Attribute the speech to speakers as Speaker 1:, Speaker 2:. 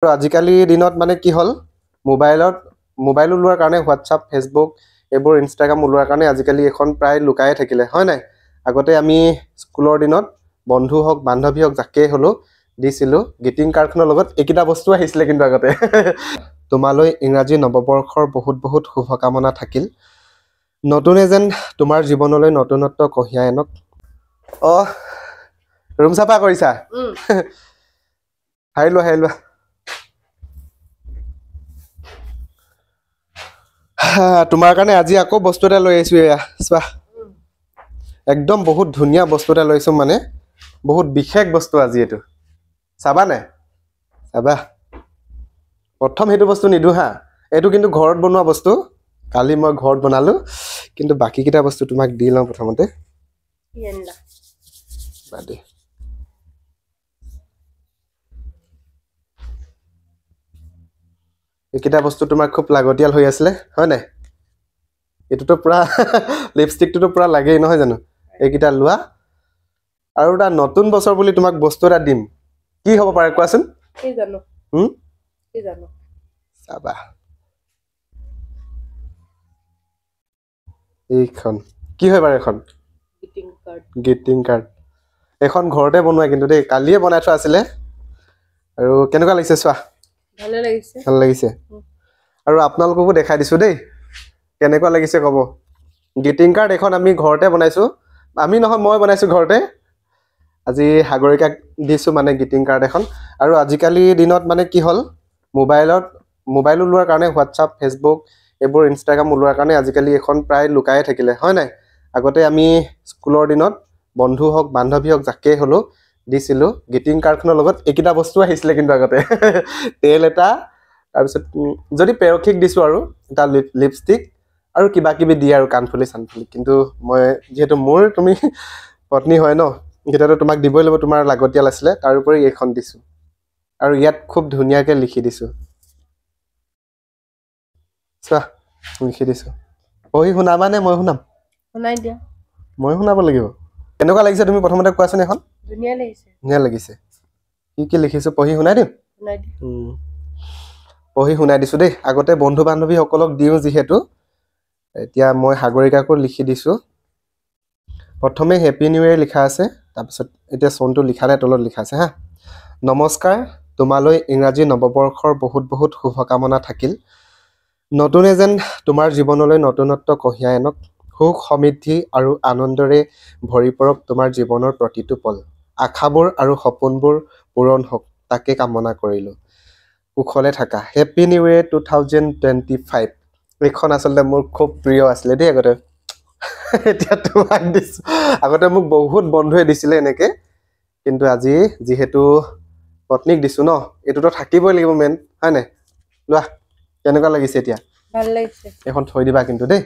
Speaker 1: আৰু আজিকালি দিনত মানে কি হ'ল মোবাইল ওলোৱাৰ কাৰণে হোৱাটছআপ ফেচবুক এইবোৰ ইনষ্টাগ্ৰাম ওলোৱাৰ কাৰণে আজিকালি এখন প্ৰায় লুকাই থাকিলে হয় নাই আগতে আমি স্কুলৰ দিনত বন্ধু হওক বান্ধৱী হওক যাকে হ'লেও দিছিলোঁ গ্ৰিটিং কাৰ্ডখনৰ লগত এইকেইটা বস্তু আহিছিলে কিন্তু আগতে তোমালৈ ইংৰাজী নৱবৰ্ষৰ বহুত বহুত শুভকামনা থাকিল নতুনে যেন তোমাৰ জীৱনলৈ নতুনত্ব কঢ়িয়াই আনক ৰুম চাফা কৰিছা হাৰি লোৱা তোমাৰ কাৰণে আজি আকৌ বস্তু এটা লৈ আহিছো এয়া চোৱা একদম বহুত ধুনীয়া বস্তু এটা লৈছো মানে বহুত বিশেষ বস্তু আজি এইটো চাবা নাই চাবা প্ৰথম সেইটো বস্তু নিদো হা এইটো কিন্তু ঘৰত বনোৱা বস্তু কালি মই ঘৰত বনালো কিন্তু বাকি কিটা বস্তু তোমাক দি লওঁ প্ৰথমতে
Speaker 2: ইয়েলা
Speaker 1: বাদে এইকেইটা বস্তু তোমাৰ খুব লাগতিয়াল হৈ আছিলে হয় নাই এটোতো পুৰা লিপষ্টিকটো পুৰা লাগেই নহয় জানো এইকেইটা লোৱা আৰু এটা নতুন বছৰ বুলি তোমাক বস্তু এটা দিম কি হ'ব পাৰে কোৱাচোন
Speaker 2: কি জানো
Speaker 1: চাবা এইখন কি হয় বাৰু এখন গ্ৰিটিং কাৰ্ড এখন ঘৰতে বনোৱা কিন্তু দেই কালিয়ে বনাই থোৱা আছিলে আৰু কেনেকুৱা লাগিছে চোৱা ভাল লাগিছে আৰু আপোনালোককো দেখাই দিছো দেই কেনেকুৱা লাগিছে ক'ব গ্ৰিটিং কাৰ্ড এখন আমি ঘৰতে বনাইছো আমি নহয় মই বনাইছো ঘৰতে আজি সাগৰিকাক দিছো মানে গ্ৰিটিং কাৰ্ড এখন আৰু আজিকালি দিনত মানে কি হ'ল মোবাইল ওলোৱাৰ কাৰণে হোৱাটছআপ ফেচবুক এইবোৰ ইনষ্টাগ্ৰাম ওলোৱাৰ কাৰণে আজিকালি এখন প্ৰায় লুকাই থাকিলে হয় নাই আগতে আমি স্কুলৰ দিনত বন্ধু হওক বান্ধৱী হওক যাকে হ'লেও দিছিলোঁ গ্ৰিটিং কাৰ্ডখনৰ লগত এইকেইটা বস্তু আহিছিলে কিন্তু আগতে তেল এটা তাৰপিছত যদি পেৰক্ষিক দিছো আৰু এটা লিপষ্টিক আৰু কিবা কিবি দিয়ে আৰু কাণফুলি চানফুলি কিন্তু মই যিহেতু মোৰ তুমি পত্নী হয় ন যেতিয়াতো তোমাক দিবই লাগিব তোমাৰ লাগতিয়াল আছিলে তাৰ উপৰি এইখন দিছো আৰু ইয়াত খুব ধুনীয়াকৈ লিখি দিছো চোৱা লিখি দিছো পঢ়ি শুনাবা নে মই শুনাম
Speaker 2: শুনাই দিয়া
Speaker 1: মই শুনাব লাগিব কেনেকুৱা লাগিছে তুমি প্ৰথমতে কোৱাচোন এখন
Speaker 2: ধুনীয়া লাগিছে
Speaker 1: কি লিখিছো পঢ়ি শুনাই দিম
Speaker 2: শুনাই দিয়া
Speaker 1: পঢ়ি শুনাই দিছো দেই আগতে বন্ধু বান্ধৱীসকলক দিওঁ যিহেতু এতিয়া মই সাগৰিকাকো লিখি দিছো প্ৰথমে হেপী নিউ ইয়েৰ লিখা আছে তাৰপিছত এতিয়া চনটো লিখা নাই তলত লিখা আছে হা নমস্কাৰ তোমালৈ ইংৰাজী নৱবৰ্ষৰ বহুত বহুত শুভকামনা থাকিল নতুনে যেন তোমাৰ জীৱনলৈ নতুনত্ব কঢ়িয়াই আনক সুখ সমৃদ্ধি আৰু আনন্দৰে ভৰি পৰক তোমাৰ জীৱনৰ প্ৰতিটো পল আশাবোৰ আৰু সপোনবোৰ পূৰণ হওক তাকে কামনা কৰিলোঁ কুশলে থাকা হেপী নিউ ইয়েৰ 2025 এইখন আচলতে মোৰ খুব প্ৰিয় আছিলে দেই আগতে এতিয়া তোমাক দিছো আগতে মোক বহুত বন্ধুৱে দিছিলে এনেকে কিন্তু আজি যিহেতু পত্নীক দিছো ন এইটোতো থাকিবই লাগিব মেন হয় নাই লোৱা কেনেকুৱা লাগিছে এতিয়া
Speaker 2: ভাল লাগিছে
Speaker 1: এখন থৈ দিবা কিন্তু দেই